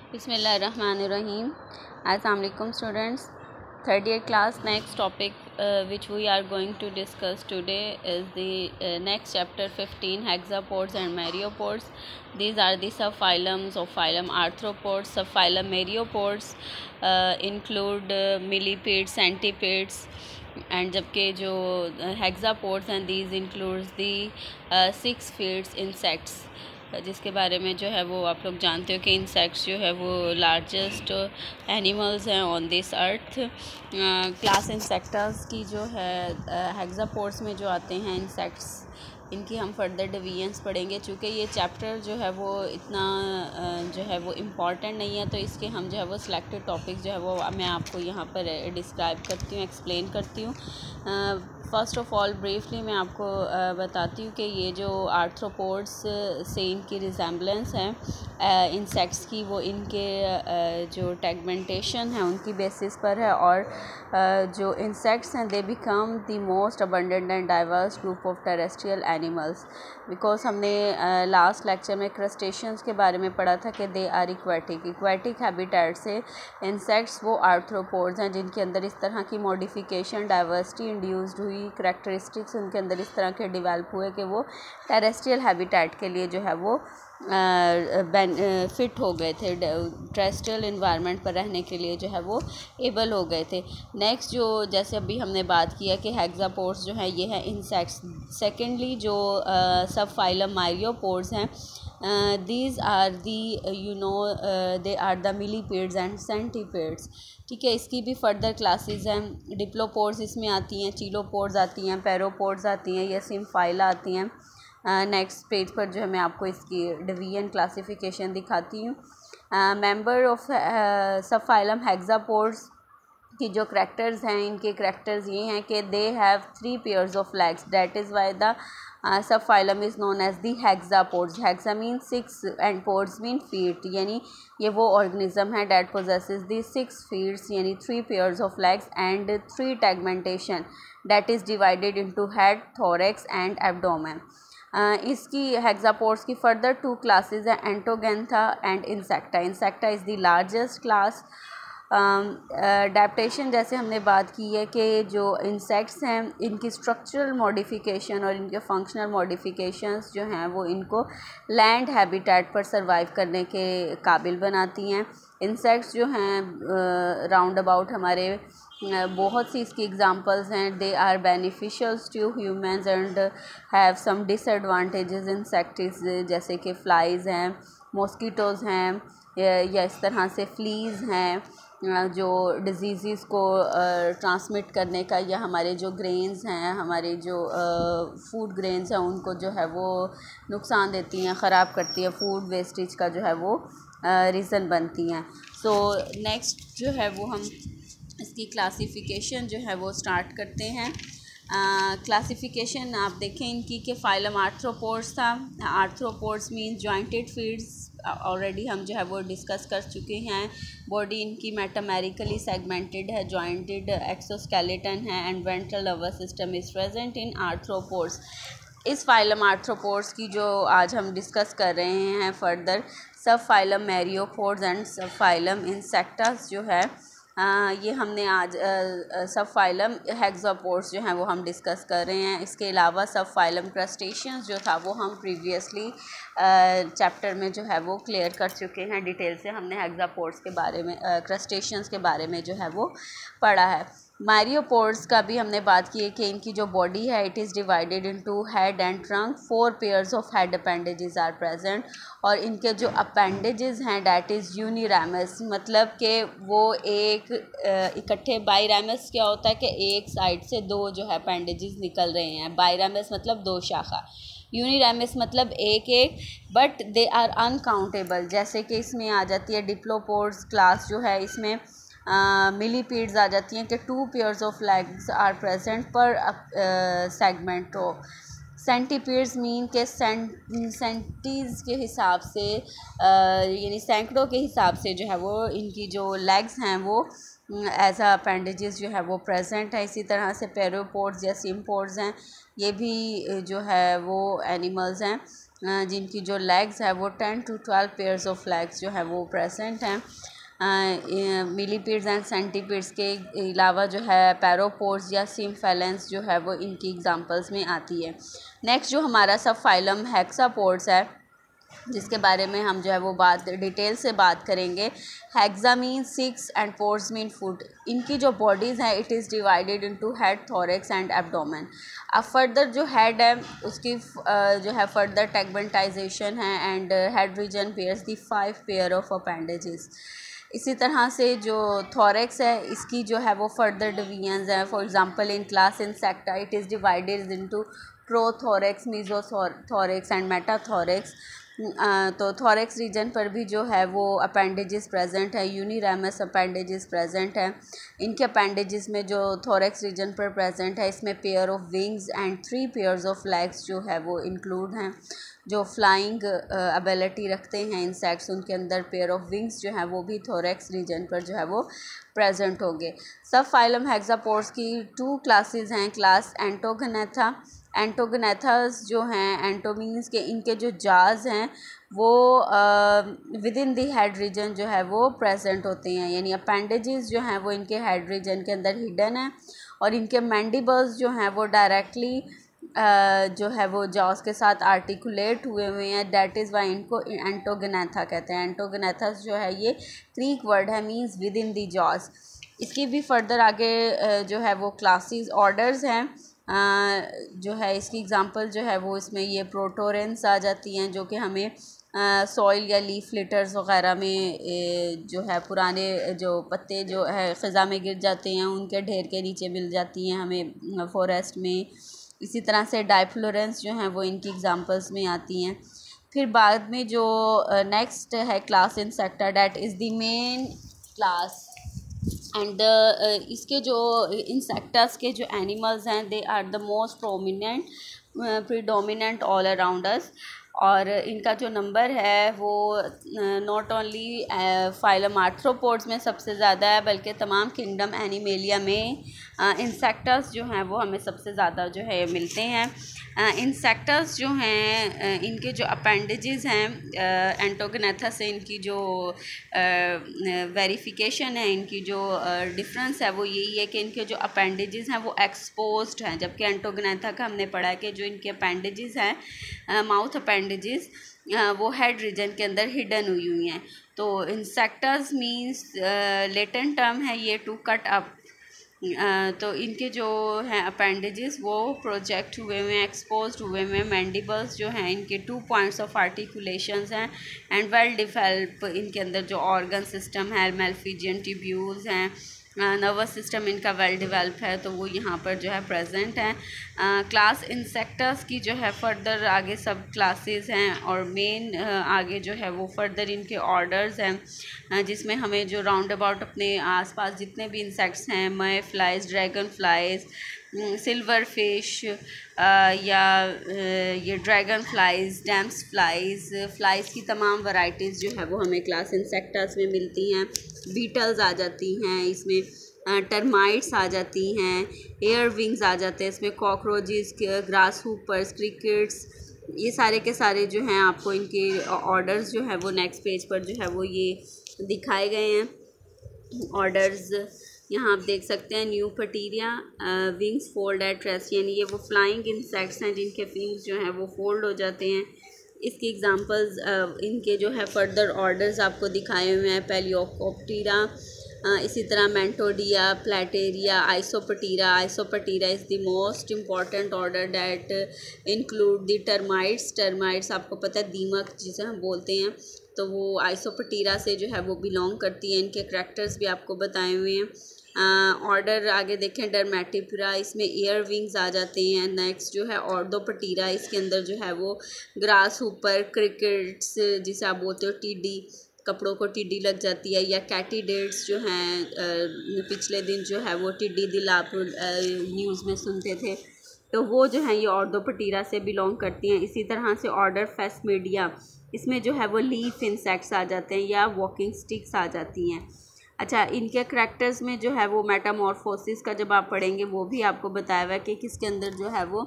Bismillahirrahmanirrahim. Assalamualaikum students. Third year class. Next topic which we are going to discuss today is the next chapter 15, hexapods and myriapods. These are the subphylums of phylum arthropods. Subphylum myriapods include millipedes, centipedes, and जबकि जो hexapods and these includes the 6 feet insects, जिसके बारे में जो है वो आप लोग जानते हो कि इंसेक्ट्स जो है वो लार्जेस्ट एनिमल्स हैं ऑन दिस अर्थ। क्लास इंसेक्टास की जो है हेक्सापोड्स में जो आते हैं इंसेक्ट्स, इनकी हम फर्दर डिवीजन्स पढ़ेंगे। चूँकि ये चैप्टर जो है वो इतना जो है वो इम्पॉर्टेंट नहीं है, तो इसके हम जो है वो सिलेक्टेड टॉपिक्स जो है वो मैं आपको यहाँ पर डिस्क्राइब करती हूँ, एक्सप्लेन करती हूँ। फ़र्स्ट ऑफ़ ऑल ब्रीफली मैं आपको बताती हूँ कि ये जो आर्थ्रोपोड्स से इनकी रिजेम्बलेंस है इंसेक्ट्स की, वो इनके जो टेगमेंटेशन है उनकी बेसिस पर है। और जो इंसेक्ट्स हैं they become the most abundant and diverse group of terrestrial animals, because हमने लास्ट लेक्चर में क्रस्टेशियंस के बारे में पढ़ा था कि दे आर इक्वेटिक हैबिटेट से इंसेक्ट्स वो आर्थ्रोपोड्स हैं जिनके अंदर इस तरह की मॉडिफिकेशन डाइवर्सिटी इंड्यूस्ड हुई, करैक्टरिस्टिक्स उनके अंदर इस तरह के डेवलप हुए कि वो टेरेस्ट्रियल हैबिटेट के लिए जो है वो फिट हो गए थे, टेरेस्ट्रियल इन्वायरमेंट पर रहने के लिए जो है वो एबल हो गए थे। नेक्स्ट जो जैसे अभी हमने बात किया कि हेक्सापोड्स जो हैं ये हैं इंसेक्ट्स। सेकेंडली जो सब फाइलम मायरियोपोड्स हैं, these are the they are the millipedes and centipedes. ठीक है, इसकी भी फर्दर क्लासेस हैं। डिप्लोपोड्स इसमें आती हैं, चीलोपोड्स आती हैं, पैरोपोड्स आती हैं, या सिम्फाइला आती हैं। नेक्स्ट पेज पर जो है मैं आपको इसकी डिवीजन क्लासिफिकेशन दिखाती हूँ। मेंबर ऑफ सबफाइलम हेक्सापोड्स की जो करैक्टर्स हैं, इनके करैक्टर्स ये हैं कि they have 3 pairs of legs, that is why the subphylum is known as the hexapods. Hexa mean 6 and pods mean feet, यानी ये वो ऑर्गेनिज्म है डैट पोजेसेस दी 6 फीट्स यानी 3 pairs of legs and 3 tagmentation that is divided into head, thorax and abdomen. इसकी hexapods की further 2 classes हैं, entognatha and insecta. Insecta is the largest class. Adaptation जैसे हमने बात की है कि जो इंसेक्ट्स हैं इनकी स्ट्रक्चरल मॉडिफिकेशन और इनके फंक्शनल मॉडिफिकेशंस जो हैं वो इनको लैंड हैबिटेट पर सर्वाइव करने के काबिल बनाती हैं। इंसेक्ट्स जो हैं राउंड अबाउट हमारे बहुत सी इसकी एग्जांपल्स हैं। They are beneficials to humans and have some disadvantages insects, जैसे कि फ्लाइज हैं, मॉस्किटोज़ हैं, या इस तरह से फ्लीज़ हैं जो डिजीज़ को ट्रांसमिट करने का, या हमारे जो ग्रेन्स हैं, हमारे जो फूड ग्रेन्स हैं उनको जो है वो नुकसान देती हैं, ख़राब करती है, फूड वेस्टेज का जो है वो रीज़न बनती हैं। सो नेक्स्ट जो है वो हम इसकी क्लासिफिकेशन जो है वो स्टार्ट करते हैं। क्लासिफिकेशन आप देखें इनकी कि फाइलम आर्थ्रोपोड्स था। Arthropods mean jointed feeds, already हम जो है वो डिस्कस कर चुके हैं। बॉडी इनकी मेटामेरिकली सेगमेंटेड है, जॉइंटेड एक्सोस्केलेटन है and ventral nervous system is present in arthropods. इस फाइलम आर्थ्रोपोड्स की जो आज हम डिस्कस कर रहे हैं फर्दर, सब फाइलम मैरियोपोड्स एंड सब फाइलम इंसेक्टास जो है ये हमने आज सब फाइलम हेक्सापोड्स जो हैं वो हम डिस्कस कर रहे हैं। इसके अलावा सब फाइलम क्रस्टेशियंस जो था वो हम प्रीवियसली चैप्टर में जो है वो क्लियर कर चुके हैं। डिटेल से हमने हेक्सापोड्स के बारे में, क्रस्टेशियंस के बारे में जो है वो पढ़ा है। मायरियोपोड्स का भी हमने बात की है कि इनकी जो बॉडी है it is divided into head and trunk, 4 pairs of head appendages are present, और इनके जो अपेंडेजेस हैं डैट इज़ यूनिरामस, मतलब कि वो एक इकट्ठे, बाईरामस क्या होता है कि एक साइड से 2 जो है अपेंडेजेस निकल रहे हैं, बाईरामस मतलब 2 शाखा, यूनिरामस मतलब एक एक, बट दे आर अनकाउंटेबल। जैसे कि इसमें आ जाती है डिप्लोपोड्स क्लास जो है, इसमें मिलीपीड्स आ जाती हैं कि 2 pairs of legs are present per segment of. Centipedes mean के सेंटीज़ के हिसाब से यानी सैकड़ों के हिसाब से जो है वो इनकी जो लेग्स हैं वो एज अपेंडेजेस जो है वो प्रेजेंट है। इसी तरह से पैरोपोड्स या सिम्पोड्स हैं, ये भी जो है वो एनिमल्स हैं जिनकी जो लेग्स है वो 10 to 12 पेयर्स ऑफ लेग्स जो है वो प्रेजेंट हैं। मिलीपीड्स एंड सेंटीपीड्स के अलावा जो है पैरोपोड्स या सिम्फेलेंस जो है वो इनकी एग्जांपल्स में आती है। नेक्स्ट जो हमारा सब फाइलम हेक्सापोड्स है, जिसके बारे में हम जो है वो बात डिटेल से बात करेंगे। Hexa mean 6 and pores mean foot. इनकी जो बॉडीज़ हैं it is divided into head, thorax and abdomen. अब फर्दर जो हेड है उसकी जो है फर्दर टेगमेंटाइजेशन है and head region pairs the 5 pair of appendages. इसी तरह से जो थोरेक्स है इसकी जो है वो फर्दर डिवीजन्स हैं। For example in class insecta it is divided into prothorax, mesothorax and metathorax. तो थोरेक्स रीजन पर भी जो है वो अपेंडेजेस प्रेजेंट है, यूनिरामस अपेंडेजेस प्रेजेंट है। इनके अपेंडेजेस में जो थोरेक्स रीजन पर प्रेजेंट है इसमें pair of wings and 3 pairs of legs जो है वो इंक्लूड हैं। जो फ्लाइंग एबिलिटी रखते हैं इंसेक्ट्स उनके अंदर पेयर ऑफ विंग्स जो है वो भी थोरेक्स रीजन पर जो है वो प्रेजेंट होंगे। सब फाइलम हेक्सापोड्स की 2 क्लासेस हैं। क्लास एंटोगनेथा। एंटोगनेथास जो हैं, एंटो मीन्स के इनके जो जाज हैं वो with in the head region जो है वो प्रेजेंट होते हैं, यानी अपेंडेजेस जो हैं वो इनके हेड रीजन के अंदर हिडन है और इनके मैंडिबल्स जो हैं वो डायरेक्टली जो है वो जॉस के साथ आर्टिकुलेट हुए हैं। डैट इज़ वाई इनको एंटोगनेथा कहते हैं। एंटोगनेथस जो है ये क्रीक वर्ड है, means within the jaws. इसकी भी फर्दर आगे जो है वो क्लासेस ऑर्डर्स हैं। जो है इसकी एग्जांपल जो है वो इसमें ये प्रोटोरेंस आ जाती हैं जो कि हमें सॉइल या लीफ लिटर्स वग़ैरह में जो है पुराने जो पत्ते जो है ख़ज़ा में गिर जाते हैं उनके ढेर के नीचे मिल जाती हैं हमें फॉरेस्ट में। इसी तरह से डाइफ्लोरेंस जो हैं वो इनकी एग्जांपल्स में आती हैं। फिर बाद में जो नेक्स्ट है class Insecta, that is the main class and इसके जो इंसेक्टस के जो एनिमल्स हैं they are the most predominant all around us. और इनका जो नंबर है वो नॉट ओनली फाइलम आर्थ्रोपोड्स में सबसे ज़्यादा है बल्कि तमाम किंगडम एनिमेलिया में इंसेक्टस जो हैं वो हमें सबसे ज़्यादा जो है मिलते हैं। इंसेक्टस जो हैं इनके जो अपेंडेजेस हैं एंटोगनेथा से इनकी जो वेरिफिकेशन है, इनकी जो डिफरेंस है वो यही है कि इनके जो अपेंडेजेस हैं वो एक्सपोज्ड हैं, जबकि एंटोगनेथा का हमने पढ़ा कि जो इनके अपेंडेजेस हैं माउथ अपेंडेजेस वो हेड रीजन के अंदर हिडन हुई हैं। तो इंसेक्टस मींस लेटेंट टर्म है ये टू कट अप। तो इनके जो हैं अपेंडेजेस वो प्रोजेक्ट हुए हुए हैं, एक्सपोज्ड हुए हुए हैं। मैंडिबल्स जो हैं इनके 2 पॉइंट्स ऑफ आर्टिकुलेशंस हैं एंड वेल डिवेल्प इनके अंदर जो ऑर्गन सिस्टम है, मेल्फिजियन ट्यूब्यूल्स हैं, नर्वस सिस्टम इनका वेल डिवेल्प है तो वो यहाँ पर जो है प्रेजेंट हैं। क्लास इंसेक्टस की जो है फर्दर आगे सब क्लासेस हैं और मेन आगे जो है वो फर्दर इनके ऑर्डर्स हैं जिसमें हमें जो राउंड अबाउट अपने आसपास जितने भी इंसेक्ट्स हैं, mayflies, dragonflies, silverfish या ये dragonflies, damselflies, flies की तमाम वैरायटीज़ जो है वो हमें क्लास इंसेक्टस में मिलती हैं। बीटल्स आ जाती हैं इसमें, टर्माइट्स आ जाती हैं, एयर विंग्स आ जाते हैं इसमें, कॉकरोचेस, ग्रास हुपर्स, क्रिकेट्स, ये सारे के सारे जो हैं आपको इनके ऑर्डर्स जो है वो नेक्स्ट पेज पर जो है वो ये दिखाए गए हैं ऑर्डर्स। यहाँ आप देख सकते हैं neoptera wings fold at rest, यानी ये वो फ्लाइंग इंसेक्ट्स हैं जिनके विंग्स जो हैं वो फोल्ड हो जाते हैं। इसकी एग्जांपल्स इनके जो है फर्दर ऑर्डर्स आपको दिखाए हुए हैं। पेलियोकोप्टेरा, इसी तरह mantodea, blattaria, isoptera. Isoptera is the most important order that include the termites. Termites आपको पता है दीमक जिसे हम बोलते हैं, तो वो आइसोपटीरा से जो है वो बिलोंग करती है। इनके करैक्टर्स भी आपको बताए हुए हैं। ऑर्डर आगे देखें डर्मेटिपुरा, इसमें एयर विंग्स आ जाते हैं। नेक्स्ट जो है ऑर्डोपटीरा, इसके अंदर जो है वो ग्रास हुपर, क्रिकेट्स जिसे आप बोलते हो टिड्डी, कपड़ों को टिड्डी लग जाती है, या कैटिडेट्स जो हैं पिछले दिन जो है वो टिड्डी दिल आप न्यूज़ में सुनते थे, तो वो जो है ये ऑर्डोपटीरा से बिलोंग करती हैं। इसी तरह से ऑर्डर फेस्मिडिया, इसमें जो है वो लीफ इंसेक्ट्स आ जाते हैं या वॉकिंग स्टिक्स आ जाती हैं। अच्छा, इनके करैक्टर्स में जो है वो मेटामॉर्फोसिस का जब आप पढ़ेंगे वो भी आपको बताया हुआ है कि किसके अंदर जो है वो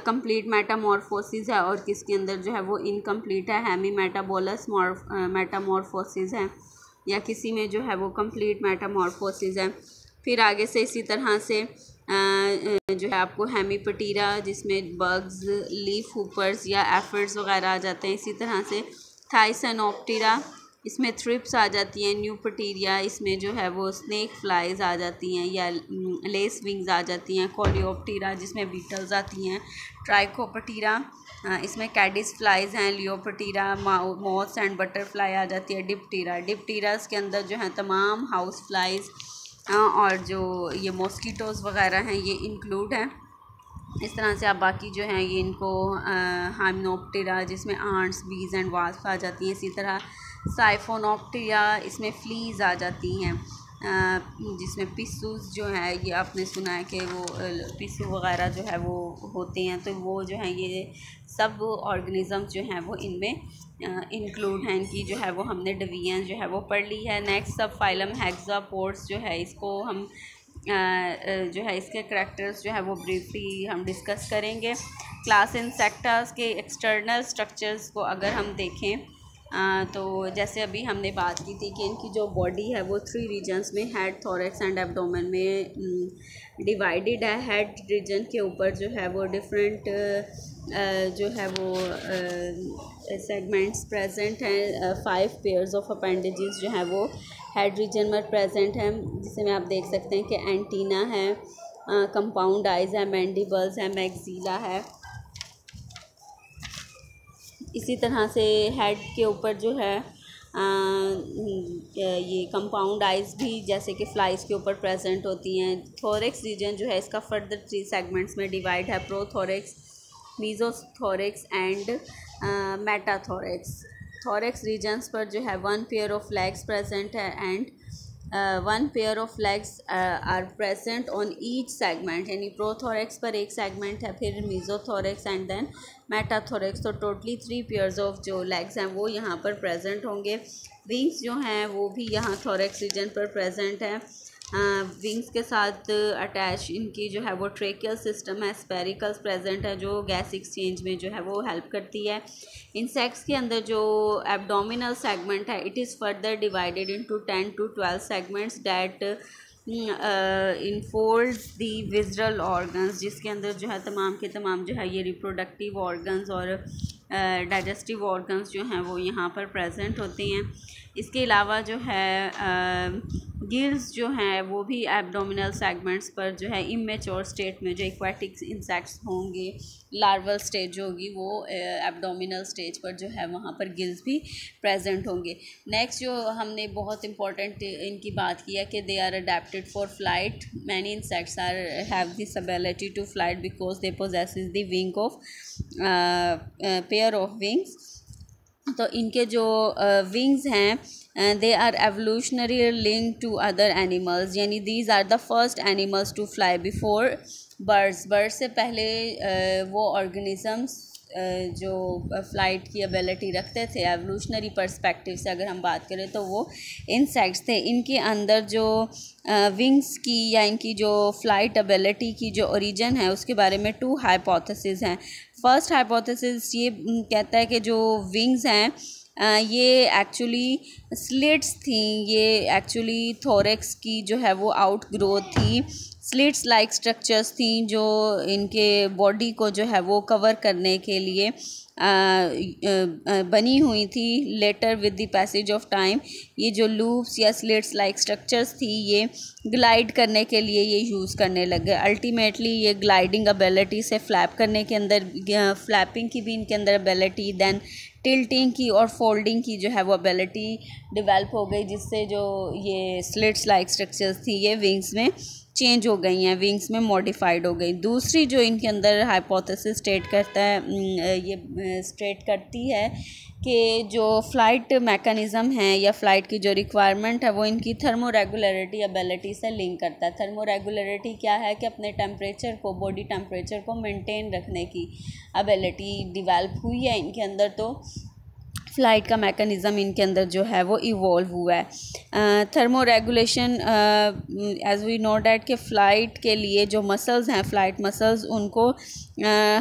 कंप्लीट मेटामॉर्फोसिस है और किसके अंदर जो है वो इनकम्प्लीट है, हेमी मेटाबोलस मेटामॉर्फोसिस है, या किसी में जो है वो कंप्लीट मेटामॉर्फोसिस है। फिर आगे से इसी तरह से जो है आपको हेमीपटीरा जिसमें बग्स, लीफ हुपर्स या एफर्ट्स वगैरह आ जाते हैं। इसी तरह से थाइसनोप्टेरा, इसमें थ्रिप्स आ जाती हैं। न्यूपटीरिया, इसमें जो है वो स्नेक फ्लाइज आ जाती हैं या लेस विंग्स आ जाती हैं। कोलियोप्टेरा जिसमें बीटल्स आती हैं। ट्राइकोपटीरा, इसमें कैडिस फ्लाइज हैं। लियोपटीरा मॉथ्स एंड बटरफ्लाई आ जाती है। डिप्टीरास के अंदर जो है तमाम हाउस फ्लाइज और जो ये मॉस्किटोज़ वगैरह हैं ये इंक्लूड हैं। इस तरह से आप बाकी जो हैं ये इनको हाइमेनोप्टेरा जिसमें आंट्स, बीज एंड वास्प आ जाती हैं। इसी तरह साइफोनोप्टेरा, इसमें फ्लीज आ जाती हैं, जिसमें पिस्सूस जो है ये आपने सुना है कि वो पिस्सू वगैरह जो है वो होते हैं। तो वो जो है ये सब ऑर्गेनिज़म्स जो हैं वो इनमें इंक्लूड हैं। इनकी जो है वो हमने डिवीजन जो है वो पढ़ ली है। नेक्स्ट सब फाइलम हेक्सापोड्स जो है इसको हम जो है इसके करैक्टर्स जो है वो ब्रीफली हम डिस्कस करेंगे। क्लास इंसेक्टास के एक्सटर्नल स्ट्रक्चर्स को अगर हम देखें तो जैसे अभी हमने बात की थी कि इनकी जो बॉडी है वो 3 रीजन्स में, हेड, थोरैक्स एंड एब्डोमेन में डिवाइडेड है। हेड रीजन के ऊपर जो है वो डिफरेंट जो है वो सेगमेंट्स प्रेजेंट हैं। 5 पेयर्स ऑफ अपेंडेजेस जो हैं वो हेड रीजन में प्रेजेंट हैं, जिसमें आप देख सकते हैं कि एंटीना है, कंपाउंड आइज़ है, मैंडिबल्स है, मैक्सिला है। इसी तरह से हेड के ऊपर जो है ये कंपाउंड आइज़ भी जैसे कि फ्लाइज के ऊपर प्रेजेंट होती हैं। थोरैक्स रीजन जो है इसका फर्दर 3 सेगमेंट्स में डिवाइड है, prothorax, mesothorax and metathorax. Thorax regions पर जो है 1 पेयर ऑफ लेग्स प्रेजेंट है and 1 pair of legs are present on each segment, यानी प्रोथोरैक्स पर एक सेगमेंट है, फिर मीजोथोरैक्स एंड देन मेटाथोरैक्स। तो टोटली 3 पेयर्स ऑफ जो लेग्स हैं वो यहाँ पर प्रेजेंट होंगे। विंग्स जो हैं वो भी यहाँ थोरैक्स रीजन पर प्रेजेंट है। विंग्स के साथ अटैच इनकी जो है वो ट्रेकियल सिस्टम है, स्पेरिकल्स प्रेजेंट है जो गैस एक्सचेंज में जो है वो हेल्प करती है। इंसेक्ट्स के अंदर जो एब्डोमिनल सेगमेंट है it is further divided into 10 to 12 segments that infolds the visceral organs, जिसके अंदर जो है तमाम के तमाम जो है ये रिप्रोडक्टिव ऑर्गन्स और डाइजेस्टिव ऑर्गन्स जो हैं वो यहाँ पर प्रेजेंट होते हैं। इसके अलावा जो है गिल्स जो हैं वो भी एब्डोमिनल सेगमेंट्स पर जो है इमेच्योर स्टेट में जो एक्वाटिक इंसेक्ट्स होंगे, लार्वल स्टेज होगी, वो एब्डोमिनल स्टेज पर जो है वहाँ पर गिल्स भी प्रेजेंट होंगे। नेक्स्ट जो हमने बहुत इंपॉर्टेंट इनकी बात की है कि they are adapted for flight. Many insects are have this ability to flight because they possesses the wing of pair of wings. तो इनके जो विंग्स हैं they are evolutionary link to other animals, यानी these are the first animals to fly before birds. Birds से पहले वो organisms जो flight की एबिलिटी रखते थे एवोल्यूशनरी पर्सपेक्टिव से अगर हम बात करें तो वो इंसेक्ट्स थे। इनके अंदर जो विंग्स की या इनकी जो फ़्लाइट एबिलिटी की जो ओरिजिन है उसके बारे में 2 हाइपोथेसिस हैं। फर्स्ट हाइपोथेसिस ये कहता है कि जो विंग्स हैं ये एक्चुअली स्लिट्स थी, ये एक्चुअली थोरैक्स की जो है वो आउट ग्रोथ थी। स्लिट्स लाइक स्ट्रक्चर्स थी जो इनके बॉडी को जो है वो कवर करने के लिए बनी हुई थी। Later with the passage of time ये जो लूप्स या स्लिट्स लाइक स्ट्रक्चर्स थी ये ग्लाइड करने के लिए ये यूज़ करने लगे। अल्टीमेटली ये ग्लाइडिंग एबिलिटी से फ्लैप करने के अंदर, फ्लैपिंग की भी इनके अंदर एबिलिटी, देन टिल्टिंग की और फोल्डिंग की जो है वो एबिलिटी डेवलप हो गई, जिससे जो ये स्लिट्स लाइक स्ट्रक्चर्स थी ये विंग्स में चेंज हो गई हैं, विंग्स में मॉडिफाइड हो गई। दूसरी जो इनके अंदर हाइपोथेसिस स्टेट करता है ये स्टेट करती है कि जो फ़्लाइट मैकेनिज़्म है या फ़्लाइट की जो रिक्वायरमेंट है वो इनकी थर्मोरेगुलरिटी एबिलिटी से लिंक करता है। थर्मोरेगुलरिटी क्या है कि अपने टेम्परेचर को, बॉडी टेम्परेचर को मेंटेन रखने की एबिलिटी डेवलप हुई है इनके अंदर। तो फ़्लाइट का मैकेनिज़्म इनके अंदर जो है वो इवॉल्व हुआ है। Thermoregulation, as we know that कि फ़्लाइट के लिए जो मसल्स हैं, फ़्लाइट मसल्स, उनको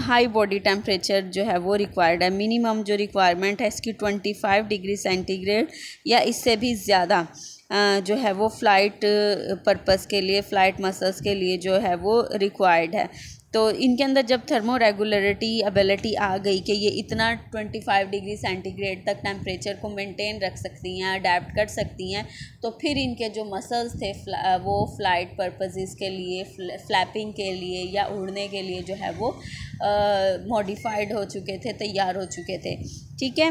हाई बॉडी टेम्परेचर जो है वो रिक्वायर्ड है। मिनिमम जो रिक्वायरमेंट है इसकी 25 डिग्री सेंटीग्रेड या इससे भी ज़्यादा जो है वो फ़्लाइट पर्पस के लिए, फ़्लाइट मसल्स के लिए जो है वो रिक्वायर्ड है। तो इनके अंदर जब थर्मो रेगुलरिटी एबिलिटी आ गई कि ये इतना 25 डिग्री सेंटीग्रेड तक टेम्परेचर को मेंटेन रख सकती हैं, अडेप्ट कर सकती हैं, तो फिर इनके जो मसल्स थे वो फ़्लाइट पर्पसेस के लिए, फ्लैपिंग के लिए या उड़ने के लिए जो है वो मॉडिफाइड हो चुके थे, तैयार हो चुके थे। ठीक है।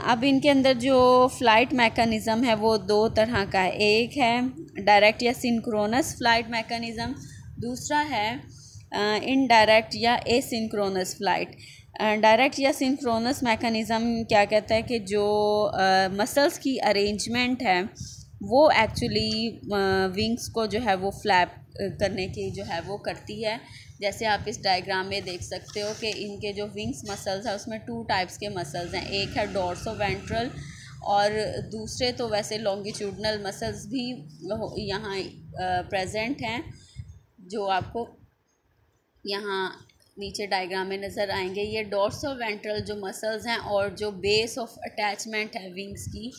अब इनके अंदर जो फ़्लाइट मैकेनिज़्म है वो दो तरह का है। एक है डायरेक्ट या सिंक्रोनस फ़्लाइट मैकेनिज़्म, दूसरा है इनडायरेक्ट या एसिंक्रोनस फ़्लाइट। डायरेक्ट या सिंक्रोनस मैकेनिज़्म क्या कहता है कि जो मसल्स की अरेंजमेंट है वो एक्चुअली विंग्स को जो है वो फ्लैप करने की जो है वो करती है। जैसे आप इस डायग्राम में देख सकते हो कि इनके जो विंग्स मसल्स हैं उसमें 2 टाइप्स के मसल्स हैं। एक है डोर्सोवेंट्रल और दूसरे तो वैसे लॉन्गिट्यूडनल मसल्स भी यहाँ प्रेजेंट हैं, जो आपको यहाँ नीचे डायग्राम में नज़र आएंगे। ये डोर्सोवेंट्रल जो मसल्स हैं और जो बेस ऑफ अटैचमेंट है विंग्स की,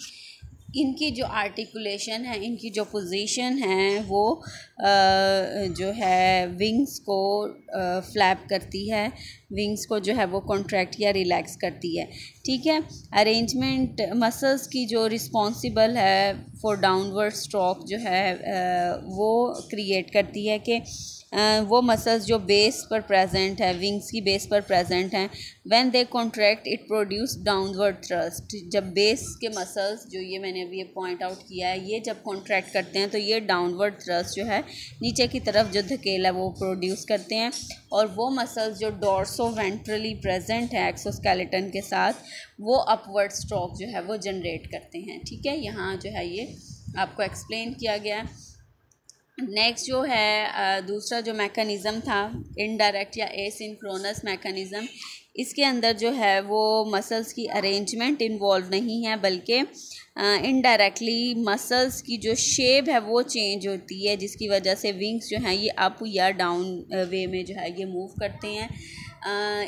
इनकी जो आर्टिकुलेशन है, इनकी जो पोजीशन है वो जो है विंग्स को फ्लैप करती है, विंग्स को जो है वो कॉन्ट्रैक्ट या रिलैक्स करती है। ठीक है। अरेंजमेंट मसल्स की जो रिस्पॉन्सिबल है फॉर डाउनवर्ड स्ट्रोक जो है वो क्रिएट करती है कि वो मसल्स जो बेस पर प्रेजेंट है, विंग्स की बेस पर प्रेजेंट हैं, when they contract it produce downward thrust. जब बेस के मसल्स, जो ये मैंने अभी पॉइंट आउट किया है, ये जब कॉन्ट्रैक्ट करते हैं तो ये डाउनवर्ड थ्रस्ट जो है नीचे की तरफ जो धकेल है वो प्रोड्यूस करते हैं। और वो मसल्स जो डोर्सोवेंट्रली प्रेजेंट है एक्सोस्केलेटन के साथ, वो अपवर्ड स्ट्रोक जो है वो जनरेट करते हैं। ठीक है, यहाँ जो है ये आपको एक्सप्लेन किया गया है। नेक्स्ट जो है दूसरा जो मैकेनिज़्म था, इनडायरेक्ट या एसिंक्रोनस मैकेनिज़्म, इसके अंदर जो है वो मसल्स की अरेंजमेंट इन्वॉल्व नहीं है, बल्कि इनडायरेक्टली मसल्स की जो शेप है वो चेंज होती है, जिसकी वजह से विंग्स जो हैं ये अप या डाउन वे में जो है ये मूव करते हैं।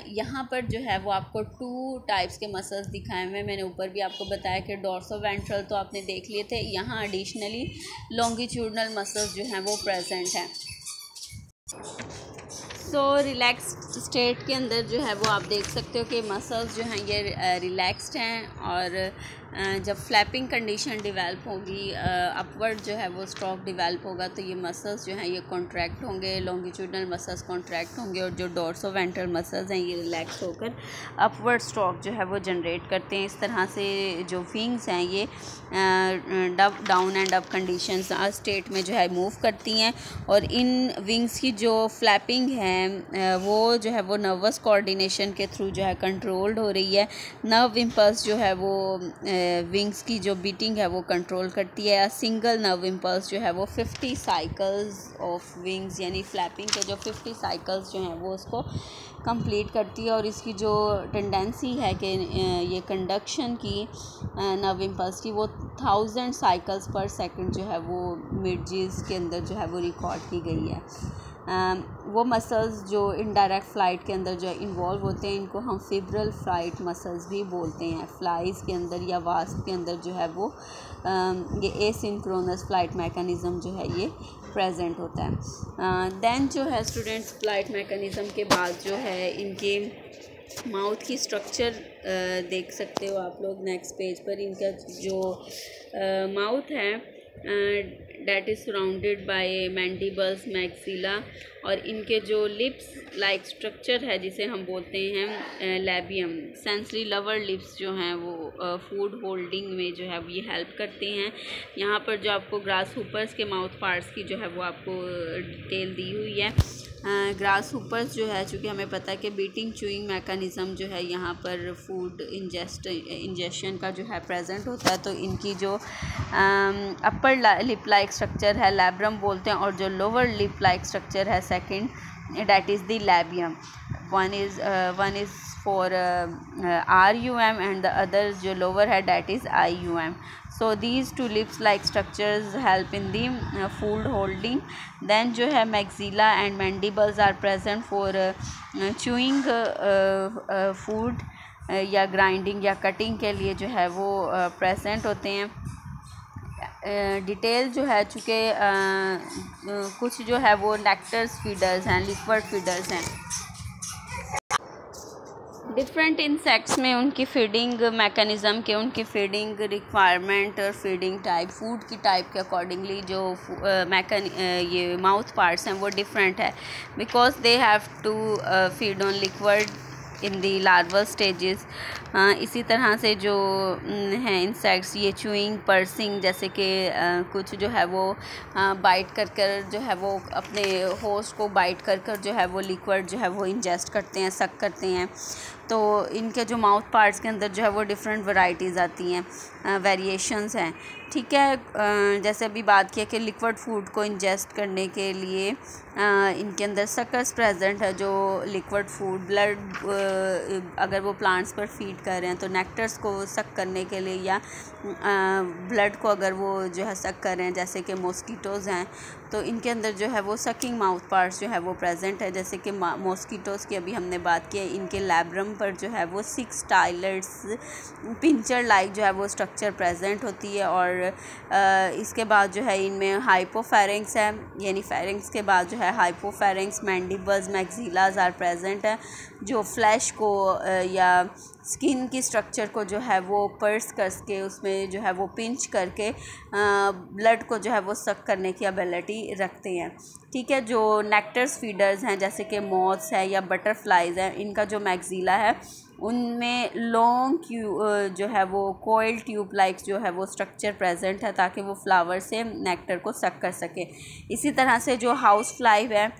यहाँ पर जो है वो आपको 2 टाइप्स के मसल्स दिखाए हुए हैं। मैंने ऊपर भी आपको बताया कि डोर्सोवेंट्रल तो आपने देख लिए थे, यहाँ एडिशनली लॉन्गिट्यूडनल मसल्स जो हैं वो प्रेजेंट हैं। सो रिलैक्स्ड स्टेट के अंदर जो है वो आप देख सकते हो कि मसल्स जो हैं ये रिलैक्स्ड हैं, और जब फ्लैपिंग कंडीशन डेवलप होगी, अपवर्ड जो है वो स्ट्रोक डेवलप होगा, तो ये मसल्स जो हैं ये कॉन्ट्रैक्ट होंगे, लॉन्गिट्यूडनल मसल्स कॉन्ट्रैक्ट होंगे, और जो डोर्सोवेंट्रल मसल्स हैं ये रिलैक्स होकर अपवर्ड स्ट्रोक जो है वो जनरेट करते हैं। इस तरह से जो विंग्स हैं ये down and up condition state में जो है मूव करती हैं, और इन विंग्स की जो फ्लैपिंग है वो जो है वो नर्वस कोऑर्डिनेशन के थ्रू जो है कंट्रोल्ड हो रही है। नर्व इम्पल्स जो है वो विंग्स की जो बीटिंग है वो कंट्रोल करती है। सिंगल नर्व इम्पल्स जो है वो 50 साइकिल्स ऑफ विंग्स, यानी फ्लैपिंग के जो 50 साइकिल्स जो हैं वो उसको कंप्लीट करती है। और इसकी जो टेंडेंसी है कि ये कंडक्शन की नर्व इम्पल्स की, वो 1000 साइकिल्स पर सेकंड जो है वो मिडजीज के अंदर जो है वो रिकॉर्ड की गई है। वो मसल्स जो इनडायरेक्ट फ़्लाइट के अंदर जो इन्वॉल्व होते हैं, इनको हम फिब्रल फ्लाइट मसल्स भी बोलते हैं। फ्लाइज के अंदर या वास्प के अंदर जो है वो ये एसिंक्रोनस फ़्लाइट मैकेनिज़्म जो है ये प्रेजेंट होता है। दैन जो है स्टूडेंट्स, फ़्लाइट मैकेनिज़्म के बाद जो है इनके माउथ की स्ट्रक्चर देख सकते हो आप लोग नेक्स्ट पेज पर। इनका जो माउथ है that is surrounded by mandibles, maxilla, और इनके जो लिप्स लाइक स्ट्रक्चर है जिसे हम बोलते हैं लैबियम, सेंसरी लवर लिप्स जो हैं वो फूड होल्डिंग में जो है ये हेल्प करते हैं। यहाँ पर जो आपको ग्रास हुपर्स के माउथ पार्ट्स की जो है वो आपको डिटेल दी हुई है। ग्रास हुपर्स जो है, चूँकि हमें पता है कि बीटिंग चूइंग मैकेनिज़्म जो है यहाँ पर फूड इंजेशन का जो है प्रेजेंट होता है, तो इनकी जो अपर लिप लाइक स्ट्रक्चर है लैब्रम बोलते हैं, और जो लोअर लिप लाइक स्ट्रक्चर है second, that is the लैबियम। One is for RUM and the other जो लोअर है that is IUM. So these two lips like structures help in the food holding. Then जो है maxilla and mandibles are present for chewing food या grinding या cutting के लिए जो है वो प्रेजेंट होते हैं. डिटेल जो है चूँकि कुछ जो है वो नेक्टर्स फीडर्स हैं, लिक्विड फीडर्स हैं. डिफरेंट इंसेक्ट्स में उनकी फीडिंग मैकेनिज़्म के, उनकी फीडिंग रिक्वायरमेंट और फीडिंग टाइप, फूड की टाइप के अकॉर्डिंगली जो ये माउथ पार्ट्स हैं वो डिफरेंट है, because they have to feed on liquid in the larval stages. इसी तरह से जो हैं इंसेक्ट्स ये चूइंग, पर्सिंग, जैसे कि कुछ जो है वो बाइट कर कर जो है वो अपने होस्ट को बाइट कर कर जो है वो लिक्विड जो है वो इंजेस्ट करते हैं, सक करते हैं. तो इनके जो माउथ पार्ट्स के अंदर जो है वो डिफरेंट वैरायटीज़ आती हैं, वेरिएशंस हैं. ठीक है, जैसे अभी बात किया कि लिक्विड फूड को इंजेस्ट करने के लिए इनके अंदर सकर्स प्रेजेंट है, जो लिक्विड फूड ब्लड अगर वो प्लांट्स पर फीड कर रहे हैं तो नेक्टर्स को सक करने के लिए, या ब्लड को अगर वो जो है सक कर रहे हैं, जैसे कि मॉस्किटोज़ हैं तो इनके अंदर जो है वो सकिंग माउथ पार्ट्स जो है वो प्रेजेंट है. जैसे कि मॉस्किटोज़ की अभी हमने बात की है, इनके लैब्रम पर जो है वो 6 टाइलेट्स पिंचर लाइक जो है वो स्ट्रक्चर प्रेजेंट होती है. और इसके बाद जो है इनमें हाइपोफेरिंग्स है, यानी फेरिंग्स के बाद जो है हाइपोफेरिंग्स, मैंडिबल्स, मैक्सिलाज आर प्रेजेंट है, जो फ्लैश को या स्किन की स्ट्रक्चर को जो है वो पर्स करके उसमें जो है वो पिंच करके ब्लड को जो है वो सक करने की एबिलिटी रखते हैं. ठीक है, जो नेक्टर्स फीडर्स हैं जैसे कि मॉथ्स है या बटरफ्लाइज हैं, इनका जो मैक्सिला है उनमें लॉन्ग जो है वो कोयल ट्यूब लाइक जो है वो स्ट्रक्चर प्रेजेंट है, ताकि वो फ्लावर से नेक्टर को सक कर सके. इसी तरह से जो हाउस फ्लाई है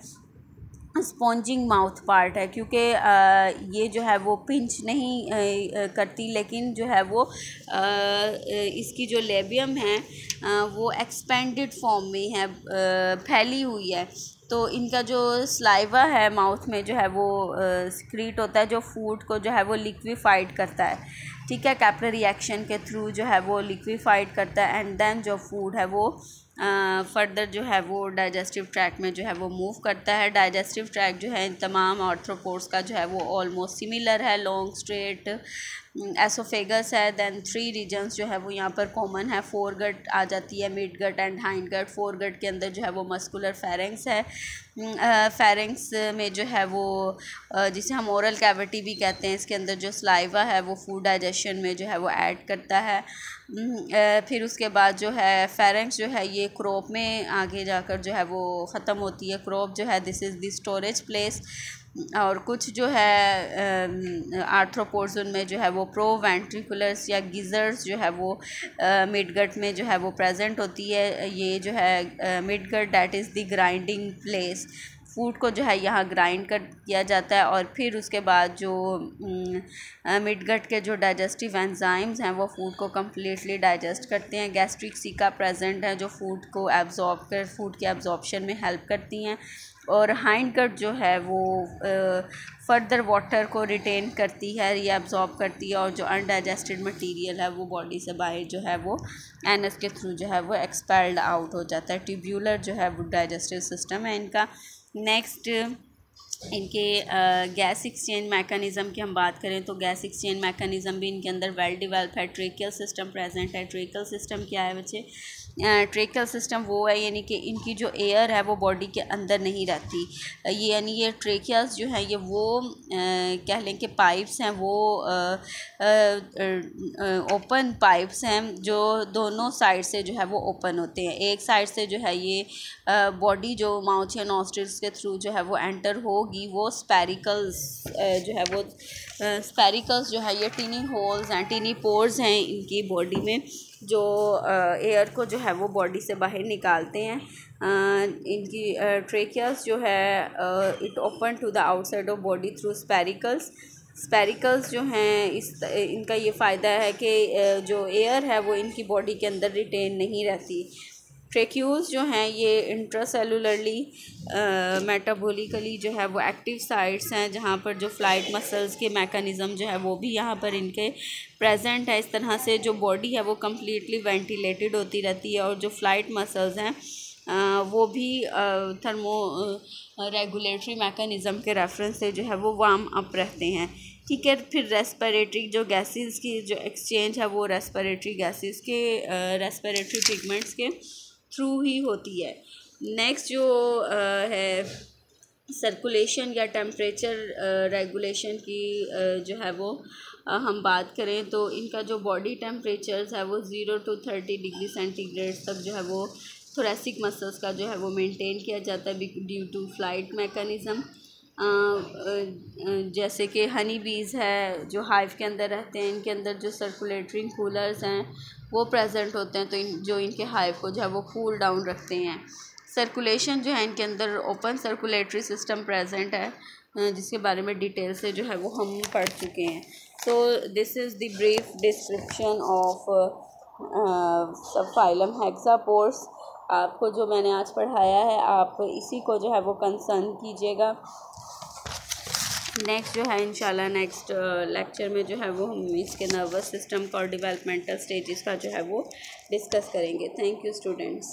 स्पॉन्जिंग माउथ पार्ट है, क्योंकि ये जो है वो पिंच नहीं करती, लेकिन जो है वो इसकी जो लेबियम है वो एक्सपेंडेड फॉर्म में है, फैली हुई है. तो इनका जो स्लाइवा है माउथ में जो है वो सिक्रीट होता है, जो फूड को जो है वो लिक्विफाइड करता है. ठीक है, कैपिलरी एक्शन के थ्रू जो है वो लिक्विफाइड करता है, एंड देन जो फूड है वो फर्दर जो है वो डाइजेस्टिव ट्रैक में जो है वो मूव करता है. डाइजेस्टिव ट्रैक जो है इन तमाम आर्थ्रोपोड्स का जो है वो ऑलमोस्ट सिमिलर है, लॉन्ग स्ट्रेट एसोफेगस है. देन 3 रीजन्स जो है वो यहाँ पर कॉमन है. फोरगट आ जाती है, mid gut and hind gut. Foregut के अंदर जो है वो मस्कुलर फेरेंक्स है. फेरेंक्स में जो है वो जिसे हम ओरल कैविटी भी कहते हैं, इसके अंदर जो स्लाइवा है वो फूड डाइजेशन में जो है वो ऐड करता है. फिर उसके बाद जो है फेरेंक्स जो है ये क्रोप में आगे जाकर जो है वो ख़त्म होती है. क्रोप जो है this is the storage place. और कुछ जो है आर्थ्रोपोड्स उनमें जो है वो प्रोवेंट्रिकुलर्स या गिजर्स जो है वो मिडगट में जो है वो प्रेजेंट होती है. ये जो है midgut that is the grinding place. Food को जो है यहाँ ग्राइंड कर किया जाता है, और फिर उसके बाद जो मिडगट के जो डाइजेस्टिव एंजाइम्स हैं वो फूड को कम्प्लीटली डाइजेस्ट करते हैं. गैस्ट्रिक सिका प्रेजेंट है जो फूड को एब्जॉर्ब कर फूड के एब्जॉर्प्शन में हेल्प करती हैं. और हाइंड गट जो है वो फर्दर वाटर को रिटेन करती है, रीअब्जॉर्ब करती है, और जो अनडाइजेस्टेड मटेरियल है वो बॉडी से बाहर जो है वो एनस के थ्रू जो है वो एक्सपेल्ड आउट हो जाता है. ट्यूब्यूलर जो है वो डाइजेस्टिव सिस्टम है इनका. नेक्स्ट इनके गैस एक्सचेंज मैकेनिज़्म की हम बात करें तो गैस एक्सचेंज मैकेनिज़्म भी इनके अंदर वेल डिवेल्प है. ट्रेकियल सिस्टम प्रेजेंट है. ट्रेकियल सिस्टम क्या है बच्चे? ट्रेकियल सिस्टम वो है यानी कि इनकी जो एयर है वो बॉडी के अंदर नहीं रहती. ये यानी ये ट्रेकियल्स जो है ये वो कह लें कि पाइप्स हैं, वो ओपन पाइप्स हैं जो दोनों साइड से जो है वो ओपन होते हैं. एक साइड से जो है ये बॉडी जो माउथ या नॉस्ट्रिल्स के थ्रू जो है वो एंटर होगी, वो स्पेरिकल्स जो है वो स्पेरिकल्स जो है ये टीनी होल्स हैं, टीनी पोर्स हैं इनकी बॉडी में, जो एयर को जो है वो बॉडी से बाहर निकालते हैं. इनकी ट्रेकियल्स जो है it open to the outside of body through spiracles. Spiracles जो हैं इनका ये फ़ायदा है कि जो एयर है वो इनकी बॉडी के अंदर रिटेन नहीं रहती. ट्रेक्यूल्स जो हैं ये इंट्रासेलुलरली मेटाबॉलिकली जो है वो एक्टिव साइट्स हैं, जहाँ पर जो फ्लाइट मसल्स के मैकेनिज़्म जो है वो भी यहाँ पर इनके प्रेजेंट है। इस तरह से जो बॉडी है वो कम्प्लीटली वेंटिलेटेड होती रहती है, और जो फ्लाइट मसल्स हैं वो भी थर्मो रेगुलेटरी मैकेनिज़्म के रेफरेंस से जो है वो वार्म अप रहते हैं। ठीक है, फिर रेस्पिरेटरी जो गैसेस की जो एक्सचेंज है वो रेस्पिरेटरी गैसेस के रेस्पिरेटरी पिगमेंट्स के थ्रू ही होती है। नेक्स्ट जो है सर्कुलेशन या टेम्परेचर रेगुलेशन की जो है वो हम बात करें तो इनका जो बॉडी टेम्परेचर्स है वो 0 to 30 डिग्री सेंटीग्रेड तक जो है वो थोरेसिक मसल्स का जो है वो मेंटेन किया जाता है ड्यू टू फ्लाइट मैकेनिज़्म। जैसे कि हनी बीज़ है जो हाइव के अंदर रहते हैं, इनके अंदर जो सर्कुलेटरी कूलर्स हैं वो प्रेजेंट होते हैं, तो जो इनके हाइव को जो है वो कूल डाउन रखते हैं। सर्कुलेशन जो है इनके अंदर ओपन सर्कुलेटरी सिस्टम प्रेजेंट है, जिसके बारे में डिटेल से जो है वो हम पढ़ चुके हैं। So this is the brief description of subphylum hexapods. आपको जो मैंने आज पढ़ाया है आप इसी को जो है वो कंसर्न कीजिएगा। नेक्स्ट जो है इंशाल्लाह नेक्स्ट लेक्चर में जो है वो हम इसके नर्वस सिस्टम का और डेवलपमेंटल स्टेजेस का जो है वो डिस्कस करेंगे। Thank you students.